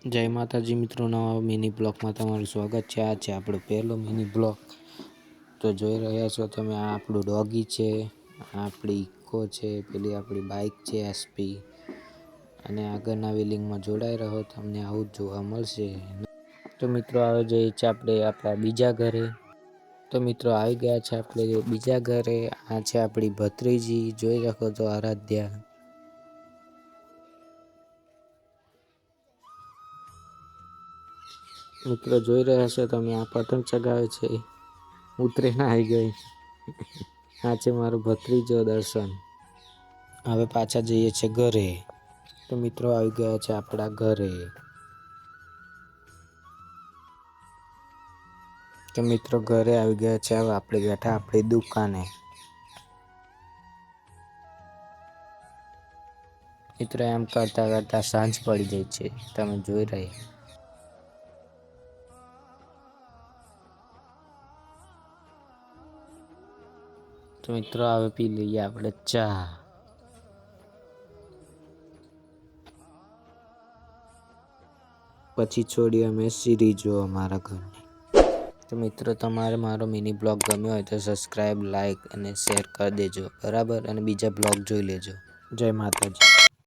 જય માતાજી મિત્રો, નવા મિની બ્લોગમાં તમારું સ્વાગત છે। આ છે આપણો પહેલો મિની બ્લોગ। તો જોઈ રહ્યા છો તમે, આ આપણું ડોગી છે, આ આપણી ઇકો છે, પેલી આપણી બાઇક છે એસપી, અને આગળના વિલિંગમાં જોડાઈ રહો, તમને આવું જ જોવા મળશે। તો મિત્રો આવે જઈએ છે આપણે આપણા બીજા ઘરે। તો મિત્રો આવી ગયા છે આપણે બીજા ઘરે। આ છે આપણી ભત્રીજી, જોઈ શકો છો આરાધ્યા। મિત્રો જોઈ રહ્યા છો તમે, આ પતંગ ચગાવે છે, ઉતરીને આવી ગઈ। આ છે મારો ભત્રીજો દર્શન। હવે પાછા જઈએ છે ઘરે। તો મિત્રો આવી ગયા છે આપણા ઘરે। તો મિત્રો ઘરે આવી ગયા છે, હવે આપણે બેઠા આપણી દુકાને। મિત્રો એમ કરતા કરતા સાંજ પડી જાય છે, તમે જોઈ રહ્યા। તો મિત્રો હવે પી લઈએ આપણે ચા। પછી છોડી અમે સિરીઝ જોવા મારા ઘરની। તો મિત્રો તમારે મારો મિની બ્લોગ ગમ્યો હોય તો સબસ્ક્રાઈબ, લાઈક અને શેર કરી દેજો, બરાબર? અને બીજા બ્લોગ જોઈ લેજો। જય માતાજી।